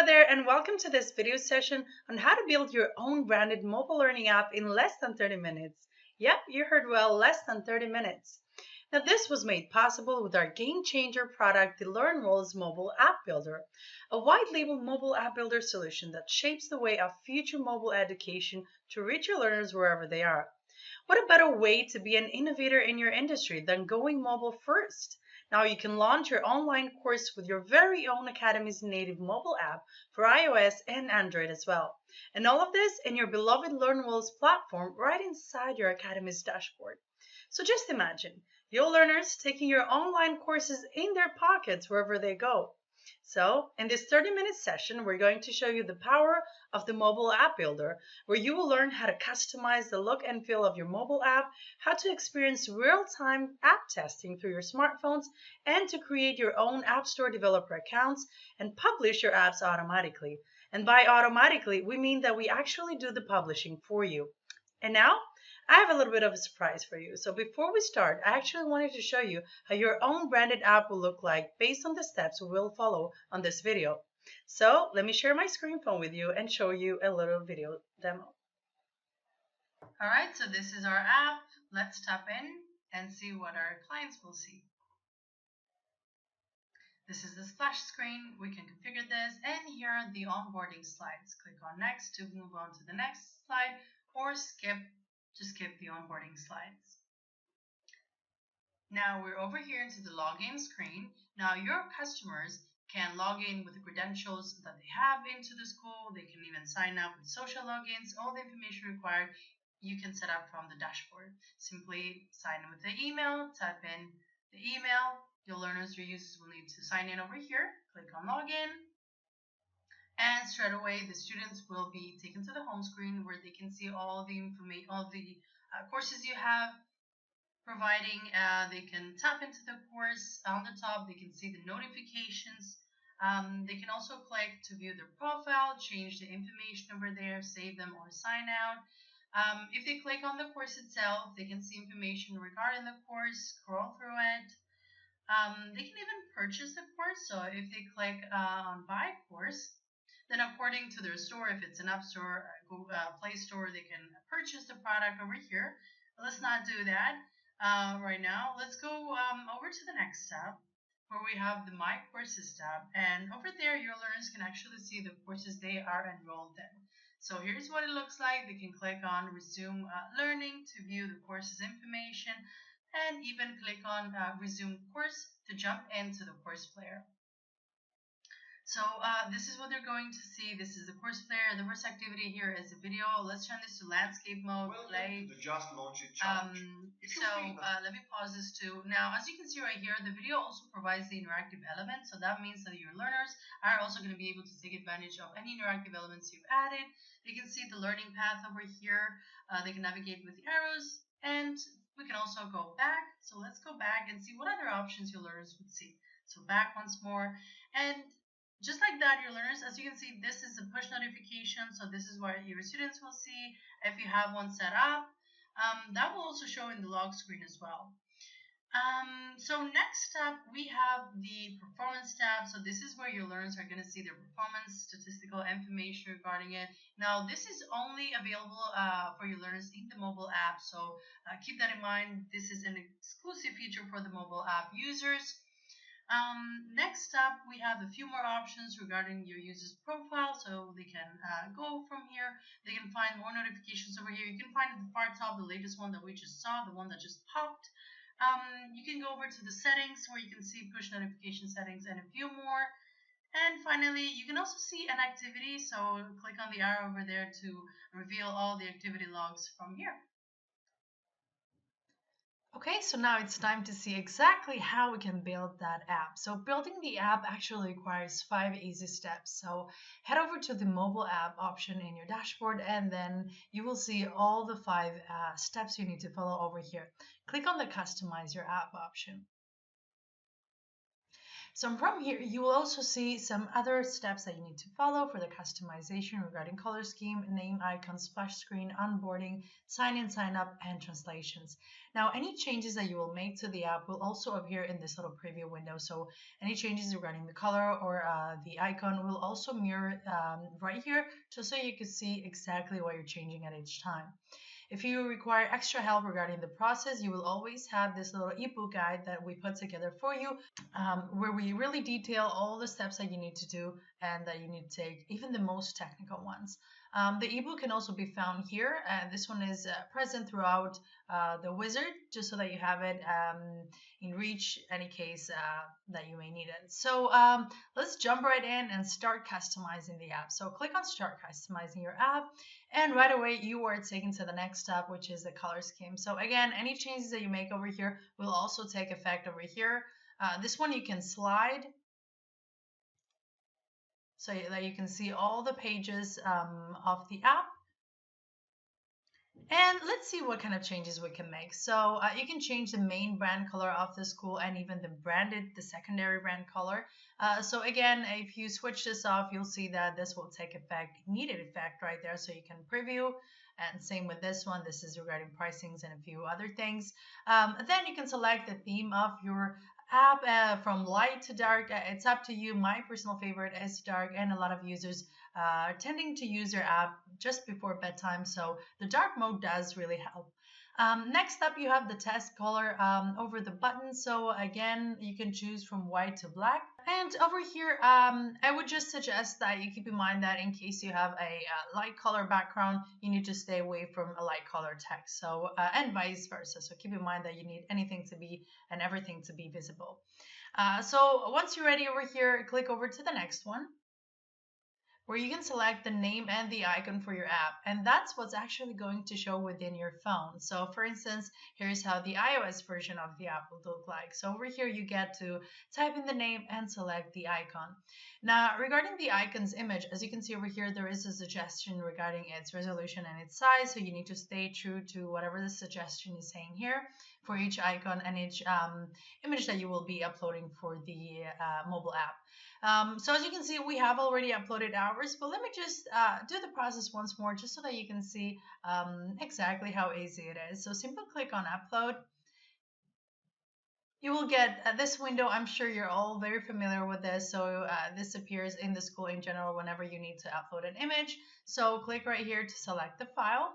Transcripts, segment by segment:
Hello there and welcome to this video session on how to build your own branded mobile learning app in less than 30 minutes. Yep, you heard well, less than 30 minutes. Now this was made possible with our game changer product, the LearnWorlds mobile app builder, a white label mobile app builder solution that shapes the way of future mobile education to reach your learners wherever they are. What a better way to be an innovator in your industry than going mobile first? Now you can launch your online course with your very own Academy's native mobile app for iOS and Android as well. And all of this in your beloved LearnWorlds platform right inside your Academy's dashboard. So just imagine your learners taking your online courses in their pockets wherever they go. So in this 30-minute session, we're going to show you the power of the mobile app builder, where you will learn how to customize the look and feel of your mobile app, how to experience real-time app testing through your smartphones, and to create your own App Store developer accounts and publish your apps automatically. And by automatically, we mean that we actually do the publishing for you. And now, I have a little bit of a surprise for you. So before we start, I actually wanted to show you how your own branded app will look like based on the steps we will follow on this video. So let me share my screen phone with you and show you a little video demo. All right, so this is our app. Let's tap in and see what our clients will see. This is the splash screen. We can configure this, and here are the onboarding slides. Click on next to move on to the next slide, or skip to skip the onboarding slides. Now we're over here into the login screen. Now your customers can log in with the credentials that they have into the school. They can even sign up with social logins. All the information required you can set up from the dashboard. Simply sign in with the email, type in the email. Your learners, your users will need to sign in over here. Click on login. And straight away, the students will be taken to the home screen where they can see all the information, all the courses you have, providing they can tap into the course on the top. They can see the notifications. They can also click to view their profile, change the information over there, save them, or sign out. If they click on the course itself, they can see information regarding the course, scroll through it. They can even purchase the course. So if they click on buy course, then according to their store, if it's an App Store, Google Play Store, they can purchase the product over here. But let's not do that right now. Let's go over to the next tab where we have the My Courses tab. And over there, your learners can actually see the courses they are enrolled in. So here's what it looks like. They can click on Resume Learning to view the course's information, and even click on Resume Course to jump into the course player. So this is what they're going to see. This is the course player. The first activity here is a video. Let's turn this to landscape mode. Play. To the Just Launch It challenge. Let me pause this too. Now, as you can see right here, the video also provides the interactive element. So that means that your learners are also going to be able to take advantage of any interactive elements you've added. They can see the learning path over here. They can navigate with the arrows, and we can also go back. So let's go back and see what other options your learners would see. So back once more, and just like that, your learners, as you can see, this is a push notification. So this is what your students will see if you have one set up. That will also show in the log screen as well. So next up, we have the performance tab. So this is where your learners are going to see their performance, statistical information regarding it. Now, this is only available for your learners in the mobile app. So keep that in mind. This is an exclusive feature for the mobile app users. Next up, we have a few more options regarding your user's profile, so they can go from here. They can find more notifications over here. You can find at the far top the latest one that we just saw, the one that just popped. You can go over to the settings where you can see push notification settings and a few more. And finally, you can also see an activity, so click on the arrow over there to reveal all the activity logs from here. Okay, so now it's time to see exactly how we can build that app. So building the app actually requires 5 easy steps. So head over to the mobile app option in your dashboard, and then you will see all the 5 steps you need to follow over here. Click on the customize your app option. So from here, you will also see some other steps that you need to follow for the customization regarding color scheme, name, icon, splash screen, onboarding, sign in, sign up, and translations. Now, any changes that you will make to the app will also appear in this little preview window. So any changes regarding the color or the icon will also mirror right here, just so you can see exactly what you're changing at each time. If you require extra help regarding the process, you will always have this little ebook guide that we put together for you, where we really detail all the steps that you need to do and that you need to take, even the most technical ones. The ebook can also be found here. This one is present throughout the wizard, just so that you have it in reach any case that you may need it. So let's jump right in and start customizing the app. So click on Start Customizing Your App, and right away you are taken to the next step, which is the color scheme. So again, any changes that you make over here will also take effect over here. This one you can slide so that you can see all the pages of the app. And let's see what kind of changes we can make. So you can change the main brand color of the school and even the secondary brand color. So again, if you switch this off, you'll see that this will take effect, immediate effect right there. So you can preview, and same with this one. This is regarding pricings and a few other things. Then you can select the theme of your app from light to dark. It's up to you. My personal favorite is dark, and a lot of users are tending to use their app just before bedtime, so the dark mode does really help. Next up, you have the test color over the button. So again, you can choose from white to black. And over here, I would just suggest that you keep in mind that in case you have a light color background, you need to stay away from a light color text. So and vice versa. So keep in mind that you need anything to be and everything to be visible. So once you're ready over here, click over to the next one, where you can select the name and the icon for your app. And that's what's actually going to show within your phone. So for instance, here's how the iOS version of the app will look like. So over here, you get to type in the name and select the icon. Now, regarding the icon's image, as you can see over here, there is a suggestion regarding its resolution and its size. So you need to stay true to whatever the suggestion is saying here for each icon and each image that you will be uploading for the mobile app. So as you can see, we have already uploaded ours, but let me just do the process once more, just so that you can see exactly how easy it is. So simply click on upload. You will get this window. I'm sure you're all very familiar with this. So this appears in the school in general whenever you need to upload an image. So click right here to select the file.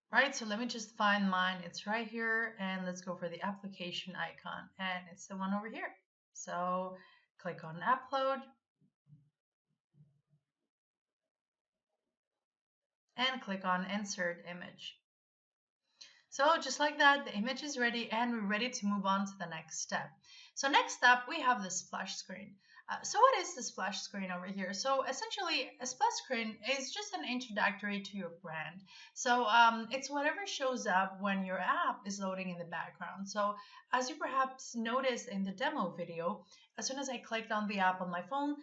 Right, so let me just find mine. It's right here, and let's go for the application icon, and it's the one over here. So click on upload and click on insert image. So just like that, the image is ready and we're ready to move on to the next step. So next up, we have the splash screen. So what is the splash screen over here? So essentially, a splash screen is just an introductory to your brand. So it's whatever shows up when your app is loading in the background. So as you perhaps noticed in the demo video, as soon as I clicked on the app on my phone,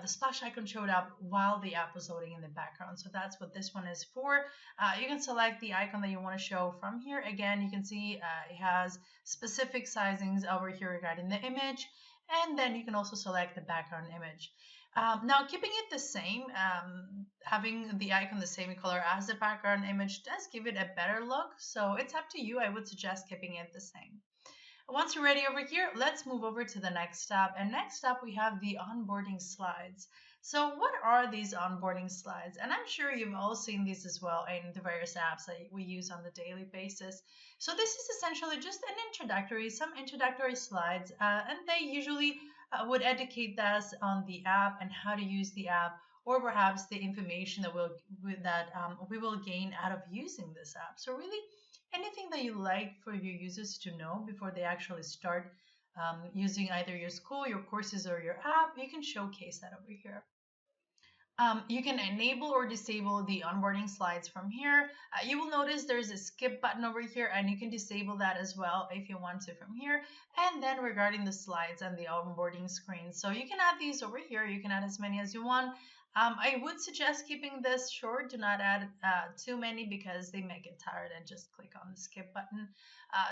the splash icon showed up while the app was loading in the background. So that's what this one is for. You can select the icon that you want to show from here. Again, you can see it has specific sizings over here regarding the image, and then you can also select the background image. Now, keeping it the same, having the icon the same color as the background image does give it a better look, so it's up to you. I would suggest keeping it the same. Once you're ready over here, let's move over to the next step. And next up, we have the onboarding slides. So what are these onboarding slides? And I'm sure you've all seen these as well in the various apps that we use on the daily basis. So this is essentially just some introductory slides, and they usually would educate us on the app and how to use the app, or perhaps the information that we will gain out of using this app. So really, anything that you like for your users to know before they actually start using either your school, your courses, or your app, you can showcase that over here. You can enable or disable the onboarding slides from here. You will notice there's a skip button over here, and you can disable that as well if you want to from here. And then regarding the slides and the onboarding screen, so you can add these over here. You can add as many as you want. I would suggest keeping this short. Do not add too many because they may get tired and just click on the skip button.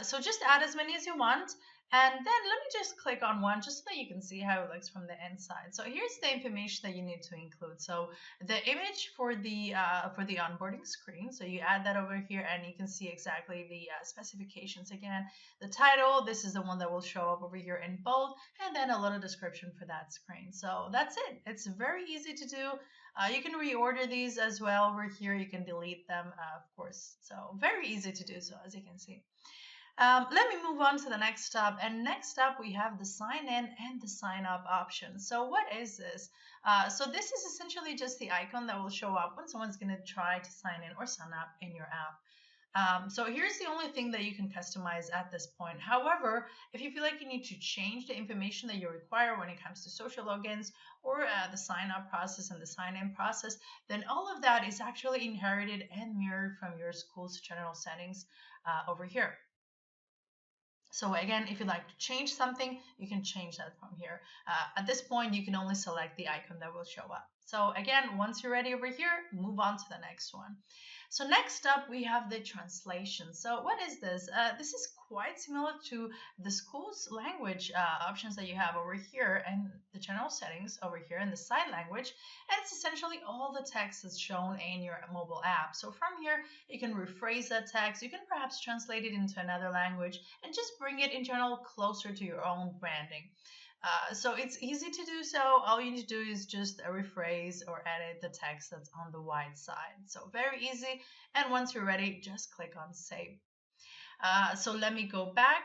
So just add as many as you want. And then let me just click on one just so that you can see how it looks from the inside. So here's the information that you need to include. So the image for the onboarding screen. So you add that over here and you can see exactly the specifications again. The title, this is the one that will show up over here in bold, and then a little description for that screen. So that's it. It's very easy to do. You can reorder these as well over here. You can delete them, of course. So very easy to do so, as you can see. Let me move on to the next step. And next up, we have the sign in and the sign up option. So what is this? So this is essentially just the icon that will show up when someone's going to try to sign in or sign up in your app. So here's the only thing that you can customize at this point. However, if you feel like you need to change the information that you require when it comes to social logins or the sign up process and the sign in process, then all of that is actually inherited and mirrored from your school's general settings over here. So again, if you'd like to change something, you can change that from here. At this point, you can only select the icon that will show up. So again, once you're ready over here, move on to the next one. So next up, we have the translation. So what is this? This is quite similar to the school's language options that you have over here and the general settings over here in the side language. And it's essentially all the text that's shown in your mobile app. So from here, you can rephrase that text. You can perhaps translate it into another language and just bring it in general closer to your own branding. So it's easy to do so. All you need to do is just rephrase or edit the text that's on the white side. So very easy. And once you're ready, just click on save. So let me go back.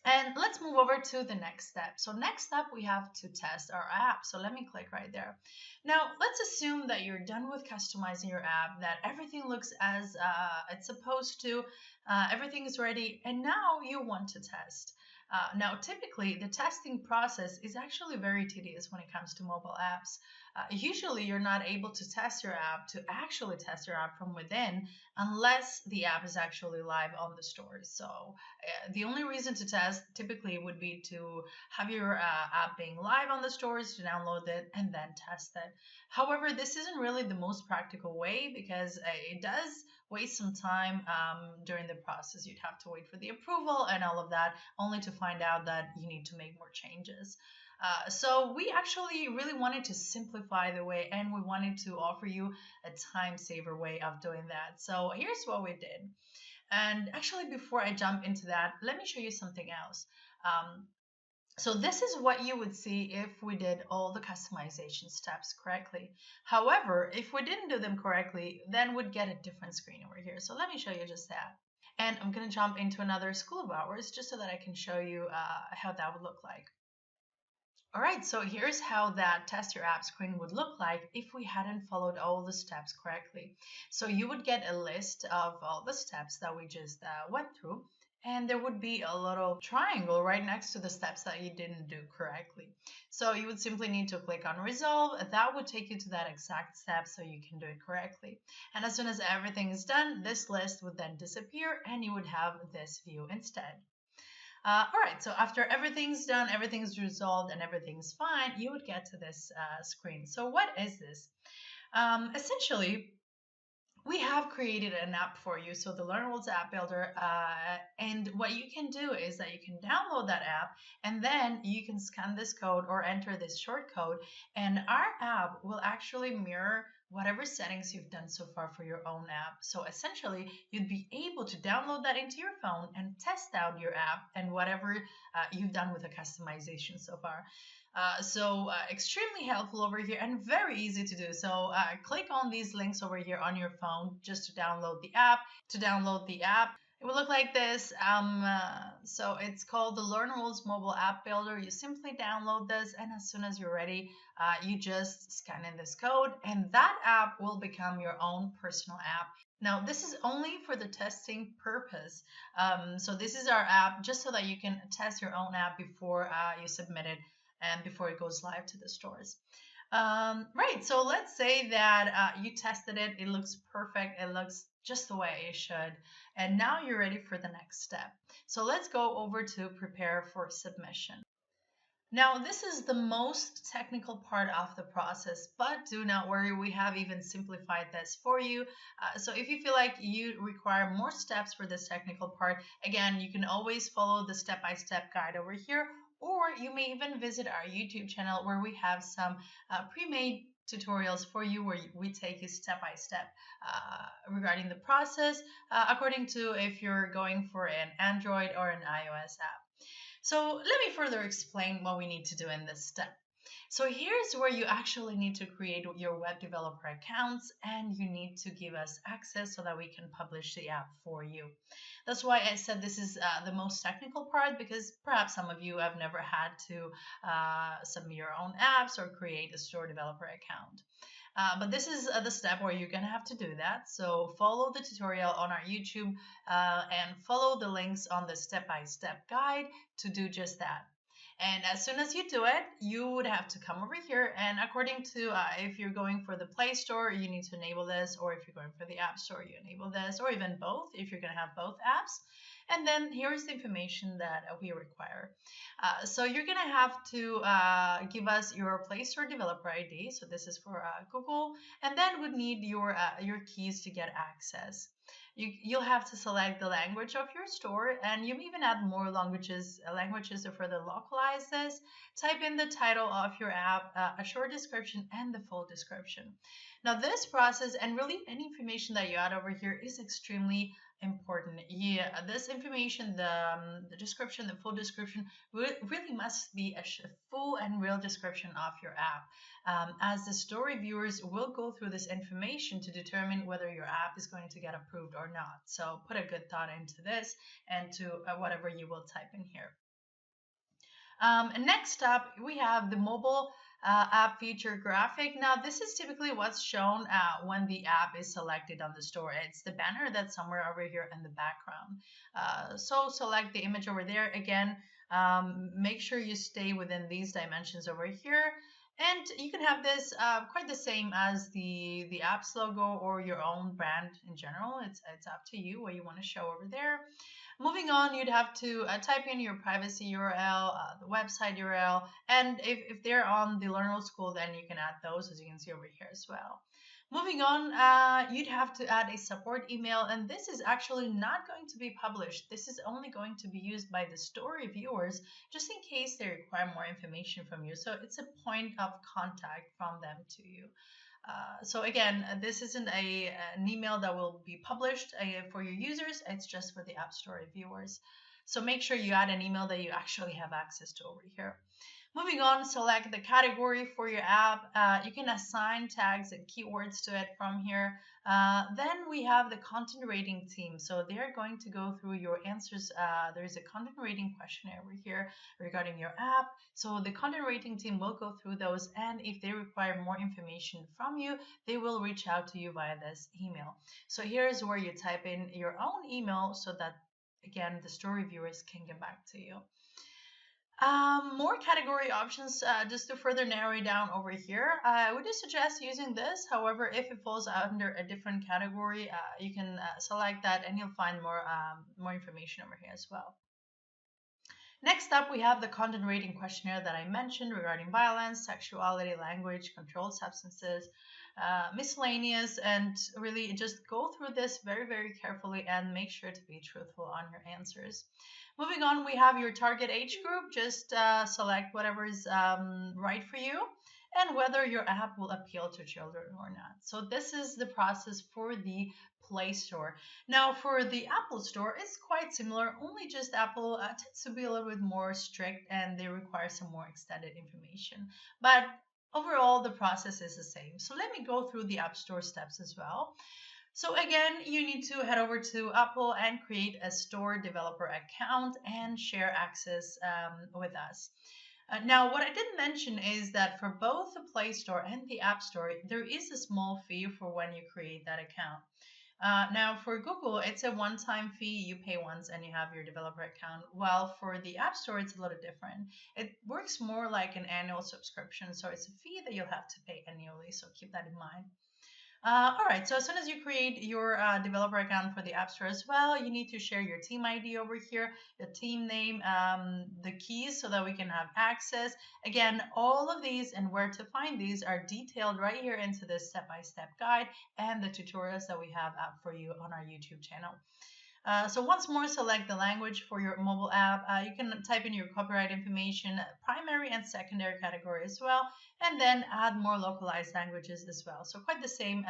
And let's move over to the next step. So next up, we have to test our app. So let me click right there. Now, let's assume that you're done with customizing your app, that everything looks as it's supposed to, everything is ready, and now you want to test. Now, typically, the testing process is actually very tedious when it comes to mobile apps. Usually, you're not able to test your app, to actually test your app from within, unless the app is actually live on the stores. So, the only reason to test typically would be to have your app being live on the stores, to download it, and then test it. However, this isn't really the most practical way because it does waste some time during the process. You'd have to wait for the approval and all of that, only to find out that you need to make more changes. So we actually really wanted to simplify the way, and we wanted to offer you a time saver way of doing that. So here's what we did. And actually, before I jump into that, let me show you something else. So this is what you would see if we did all the customization steps correctly. However, if we didn't do them correctly, then we'd get a different screen over here. So let me show you just that. And I'm going to jump into another school of hours just so that I can show you how that would look like. All right, so here's how that test your app screen would look like if we hadn't followed all the steps correctly. So you would get a list of all the steps that we just went through, and there would be a little triangle right next to the steps that you didn't do correctly. So you would simply need to click on resolve. That would take you to that exact step so you can do it correctly. And as soon as everything is done, this list would then disappear and you would have this view instead. All right, so after everything's done, everything's resolved, and everything's fine, you would get to this screen. So what is this? Essentially, we have created an app for you, so the LearnWorlds app builder, and what you can do is that you can download that app and then you can scan this code or enter this short code, and our app will actually mirror whatever settings you've done so far for your own app. So essentially, you'd be able to download that into your phone and test out your app and whatever you've done with the customization so far. Extremely helpful over here and very easy to do. So click on these links over here on your phone just to download the app. To download the app, it will look like this. So it's called the LearnWorlds mobile app builder. You simply download this, and as soon as you're ready, you just scan in this code, and that app will become your own personal app. Now, this is only for the testing purpose. So this is our app just so that you can test your own app before you submit it and before it goes live to the stores. Right, so let's say that you tested it, it looks perfect, it looks just the way it should, and now you're ready for the next step. So let's go over to prepare for submission. Now, this is the most technical part of the process, but do not worry, we have even simplified this for you. So if you feel like you require more steps for this technical part, again, you can always follow the step-by-step guide over here, or you may even visit our YouTube channel where we have some pre-made tutorials for you where we take you step by step regarding the process according to if you're going for an Android or an iOS app. So let me further explain what we need to do in this step. So here's where you actually need to create your web developer accounts and you need to give us access so that we can publish the app for you. That's why I said this is the most technical part because perhaps some of you have never had to submit your own apps or create a store developer account. But this is the step where you're gonna have to do that. So follow the tutorial on our YouTube and follow the links on the step-by-step guide to do just that. And as soon as you do it, you would have to come over here. And according to if you're going for the Play Store, you need to enable this, or if you're going for the App Store, you enable this, or even both if you're going to have both apps. And then here's the information that we require. So you're going to have to give us your Play Store developer ID. So this is for Google. And then would need your keys to get access. You'll have to select the language of your store, and you even add more languages to further localize this. Type in the title of your app, a short description, and the full description. Now, this process and really any information that you add over here is extremely important. Yeah, this information, the description, the full description, really must be a full and real description of your app, as the store reviewers will go through this information to determine whether your app is going to get approved or not. So put a good thought into this and to whatever you will type in here. And next up, we have the mobile app feature graphic. Now, this is typically what's shown when the app is selected on the store. It's the banner that's somewhere over here in the background. So select the image over there. Again, make sure you stay within these dimensions over here. And you can have this quite the same as the app's logo or your own brand in general. It's up to you what you want to show over there. Moving on, you'd have to type in your privacy URL, the website URL, and if they're on the LearnWorlds school, then you can add those, as you can see over here as well. Moving on, you'd have to add a support email, and this is actually not going to be published. This is only going to be used by the store reviewers, just in case they require more information from you. So it's a point of contact from them to you. So again, this isn't an email that will be published for your users. It's just for the App Store reviewers. So make sure you add an email that you actually have access to over here. Moving on, select the category for your app. You can assign tags and keywords to it from here. Then we have the content rating team. So they're going to go through your answers. There's a content rating questionnaire over here regarding your app. So the content rating team will go through those, and if they require more information from you, they will reach out to you via this email. So here's where you type in your own email so that, again, the store reviewers can get back to you. More category options just to further narrow it down over here. I would suggest using this. However, if it falls under a different category, you can select that and you'll find more information over here as well. Next up, we have the content rating questionnaire that I mentioned regarding violence, sexuality, language, controlled substances, miscellaneous, and really just go through this very, very carefully and make sure to be truthful on your answers. Moving on, we have your target age group. Just select whatever is right for you and whether your app will appeal to children or not. So this is the process for the Play Store. Now for the Apple Store, it's quite similar, only just Apple tends to be a little bit more strict and they require some more extended information. But overall, the process is the same. So let me go through the App Store steps as well. So again, you need to head over to Apple and create a store developer account and share access with us. Now, what I didn't mention is that for both the Play Store and the App Store, there is a small fee for when you create that account. Now, for Google, it's a one-time fee. You pay once and you have your developer account. While for the App Store, it's a little different. It works more like an annual subscription, so it's a fee that you'll have to pay annually, so keep that in mind. All right, so as soon as you create your developer account for the App Store as well, you need to share your team ID over here, the team name, the keys so that we can have access. Again, all of these and where to find these are detailed right here into this step-by-step guide and the tutorials that we have up for you on our YouTube channel. So once more, select the language for your mobile app. You can type in your copyright information, primary and secondary category as well, and then add more localized languages as well. So quite the same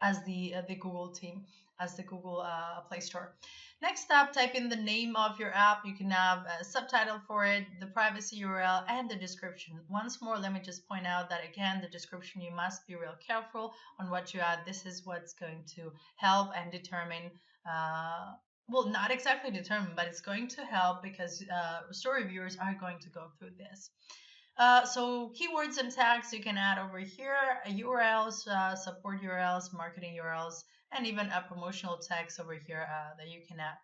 as the Google team, as the Google Play Store. Next up, type in the name of your app. You can have a subtitle for it, the privacy URL, and the description. Once more, let me just point out that again, the description, you must be real careful on what you add. This is what's going to help and determine well, not exactly determine, but it's going to help because story viewers are going to go through this. So keywords and tags you can add over here, URLs, support URLs, marketing URLs, and even a promotional text over here that you can add.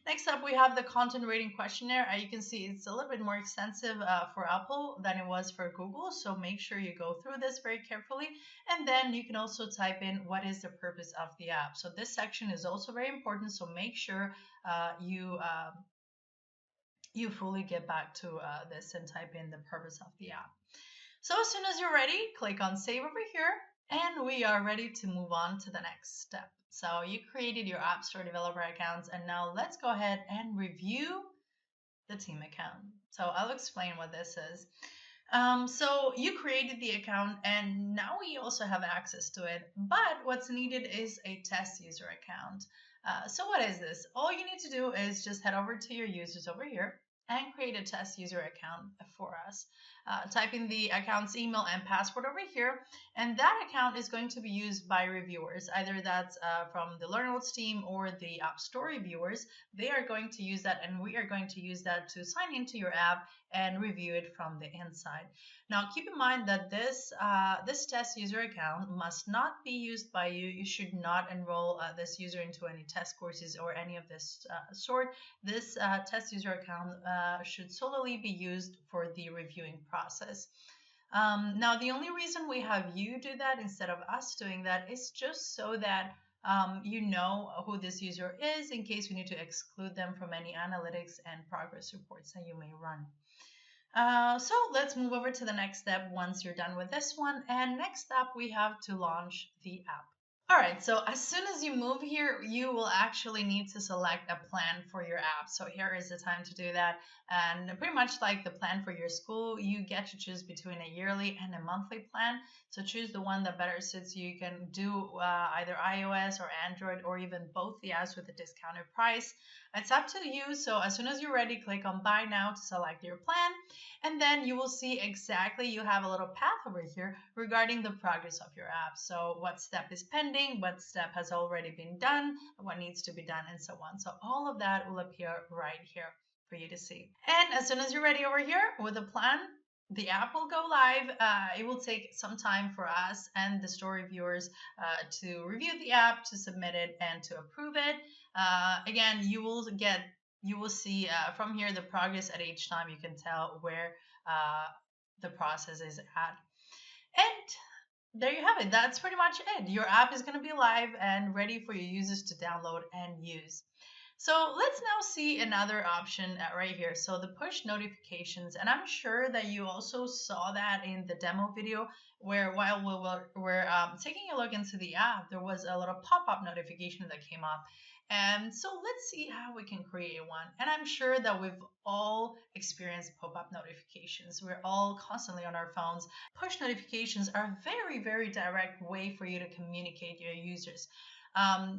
Next up, we have the content rating questionnaire. You can see it's a little bit more extensive for Apple than it was for Google, so make sure you go through this very carefully. And then you can also type in what is the purpose of the app. So this section is also very important, so make sure you fully get back to this and type in the purpose of the app. So as soon as you're ready, click on save over here and we are ready to move on to the next step. So you created your App Store developer accounts and now let's go ahead and review the team account. So I'll explain what this is. So you created the account and now we also have access to it, but what's needed is a test user account. So what is this? All you need to do is just head over to your users over here and create a test user account for us. Type in the account's email and password over here, and that account is going to be used by reviewers. Either that's from the LearnWorlds team or the App Store reviewers. They are going to use that, and we are going to use that to sign into your app and review it from the inside. Now, keep in mind that this test user account must not be used by you. You should not enroll this user into any test courses or any of this sort. This test user account should solely be used for the reviewing process. Now, the only reason we have you do that instead of us doing that is just so that you know who this user is in case we need to exclude them from any analytics and progress reports that you may run. So let's move over to the next step once you're done with this one. And next up, we have to launch the app. All right, so as soon as you move here, you will actually need to select a plan for your app. So here is the time to do that. And pretty much like the plan for your school, you get to choose between a yearly and a monthly plan. So choose the one that better suits you. You can do either iOS or Android or even both the apps with a discounted price. It's up to you. So as soon as you're ready, click on Buy Now to select your plan. And then you will see exactly, you have a little path over here regarding the progress of your app. So what step is pending, what step has already been done, what needs to be done, and so on. So all of that will appear right here for you to see. And as soon as you're ready over here with a plan, the app will go live. It will take some time for us and the store reviewers to review the app, to submit it, and to approve it. Again, you will see from here the progress at each time. You can tell where the process is at. And there you have it. That's pretty much it. Your app is going to be live and ready for your users to download and use. So let's now see another option right here. So the push notifications, and I'm sure that you also saw that in the demo video where while we were taking a look into the app, there was a little pop-up notification that came up. And so let's see how we can create one. And I'm sure that we've all experienced pop-up notifications. We're all constantly on our phones. Push notifications are a very, very direct way for you to communicate to your users.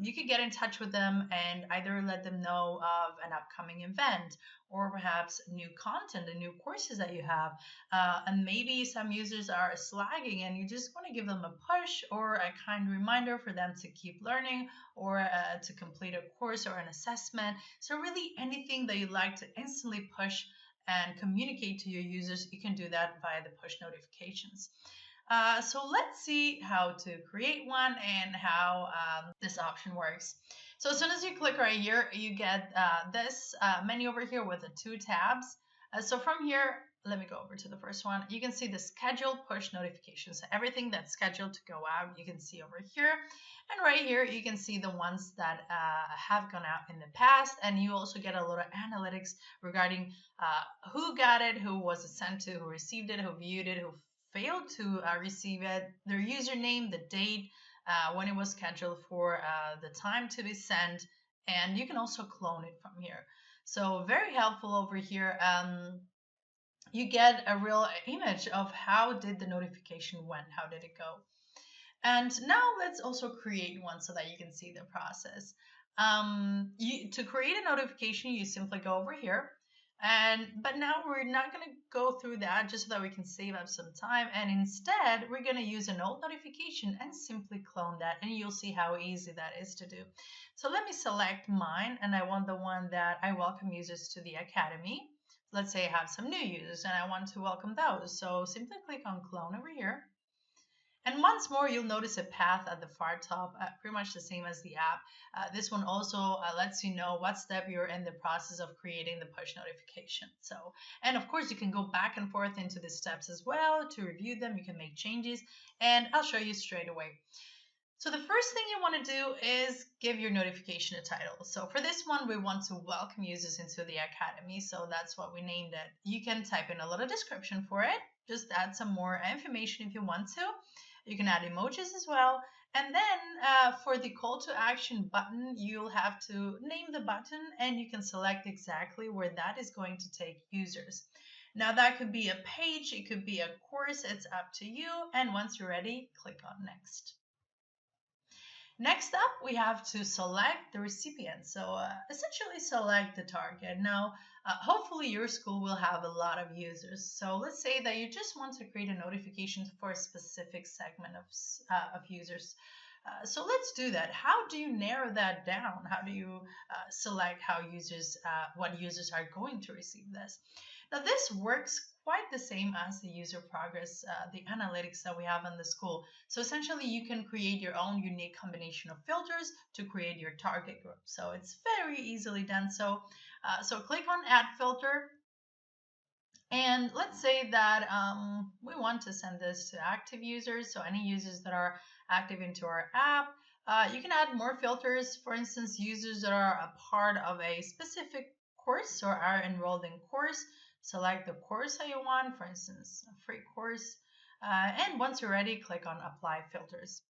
You could get in touch with them and either let them know of an upcoming event or perhaps new content and new courses that you have. And maybe some users are slagging and you just want to give them a push or a kind reminder for them to keep learning or to complete a course or an assessment. So really anything that you'd like to instantly push and communicate to your users, you can do that via the push notifications. So let's see how to create one and how this option works. So as soon as you click right here, you get this menu over here with the two tabs. So from here, let me go over to the first one. You can see the scheduled push notifications. Everything that's scheduled to go out, you can see over here. And right here, you can see the ones that have gone out in the past. And you also get a lot of analytics regarding who got it, who was it sent to, who received it, who viewed it, who failed to receive it, their username, the date, when it was scheduled for, the time to be sent. And you can also clone it from here. So very helpful over here. You get a real image of how did the notification went, how did it go. And now let's also create one so that you can see the process. To create a notification, you simply go over here. But now we're not going to go through that just so that we can save up some time. And instead, we're going to use an old notification and simply clone that. And you'll see how easy that is to do. So let me select mine. And I want the one that I welcome users to the Academy. Let's say I have some new users and I want to welcome those. So simply click on clone over here. And once more, you'll notice a path at the far top, pretty much the same as the app. This one also lets you know what step you're in the process of creating the push notification. So, and of course, you can go back and forth into the steps as well to review them. You can make changes, and I'll show you straight away. So the first thing you want to do is give your notification a title. So for this one, we want to welcome users into the Academy. So that's what we named it. You can type in a little description for it. Just add some more information if you want to. You can add emojis as well. And then for the call to action button, you'll have to name the button and you can select exactly where that is going to take users. Now that could be a page, it could be a course, it's up to you. And once you're ready, click on next. Next up, we have to select the recipient. So essentially select the target. Now, hopefully your school will have a lot of users. So let's say that you just want to create a notification for a specific segment of users. So let's do that. How do you narrow that down? How do you select what users are going to receive this? Now this works quite the same as the user progress, the analytics that we have in the school. So essentially you can create your own unique combination of filters to create your target group. So it's very easily done. So click on add filter. And let's say that we want to send this to active users. So any users that are active into our app. You can add more filters. For instance, users that are a part of a specific course or are enrolled in course. Select the course that you want, for instance, a free course. And once you're ready, click on apply filters.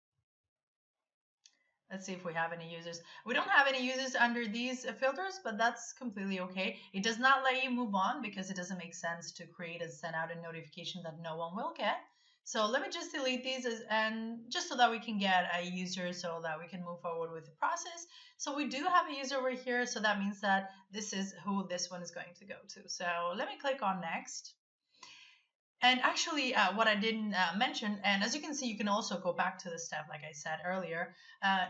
Let's see if we have any users. We don't have any users under these filters, but that's completely okay. It does not let you move on because it doesn't make sense to create and send out a notification that no one will get. So let me just delete these and just so that we can get a user so that we can move forward with the process. So we do have a user over here. So that means that this is who this one is going to go to. So let me click on next. And actually, what I didn't mention, and as you can see, you can also go back to the step, like I said earlier.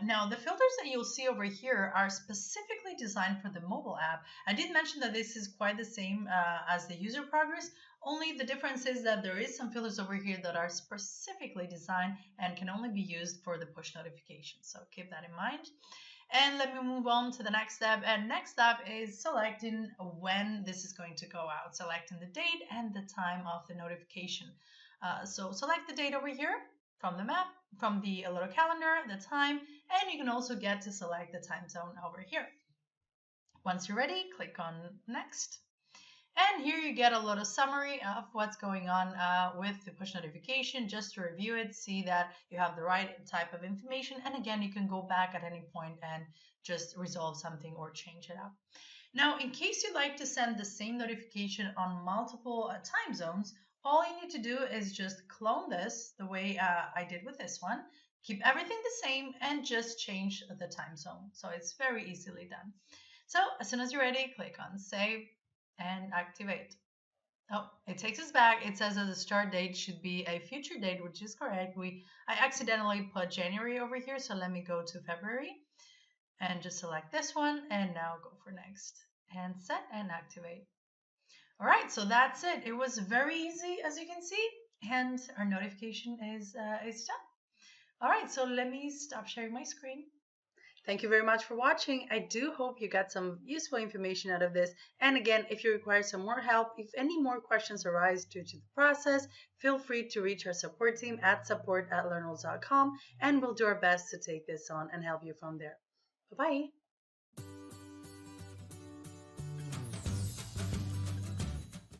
Now, the filters that you'll see over here are specifically designed for the mobile app. I did mention that this is quite the same as the user progress, only the difference is that there is some filters over here that are specifically designed and can only be used for the push notifications. So keep that in mind. And let me move on to the next step. And next step is selecting when this is going to go out, selecting the date and the time of the notification. So select the date over here from the map, from the little calendar, the time, and you can also get to select the time zone over here. Once you're ready, click on next. And here you get a little summary of what's going on with the push notification. Just to review it, see that you have the right type of information. And again, you can go back at any point and just resolve something or change it up. Now, in case you'd like to send the same notification on multiple time zones, all you need to do is just clone this the way I did with this one. Keep everything the same and just change the time zone. So it's very easily done. So as soon as you're ready, click on save and activate. Oh, it takes us back. It says that the start date should be a future date, which is correct. I accidentally put January over here, so let me go to February and just select this one and now go for next and set and activate. All right, so that's it. It was very easy, as you can see, and our notification is done. All right, so let me stop sharing my screen. Thank you very much for watching. I do hope you got some useful information out of this. And again, if you require some more help, if any more questions arise due to the process, feel free to reach our support team at support@learnworlds.com, and we'll do our best to take this on and help you from there. Bye-bye.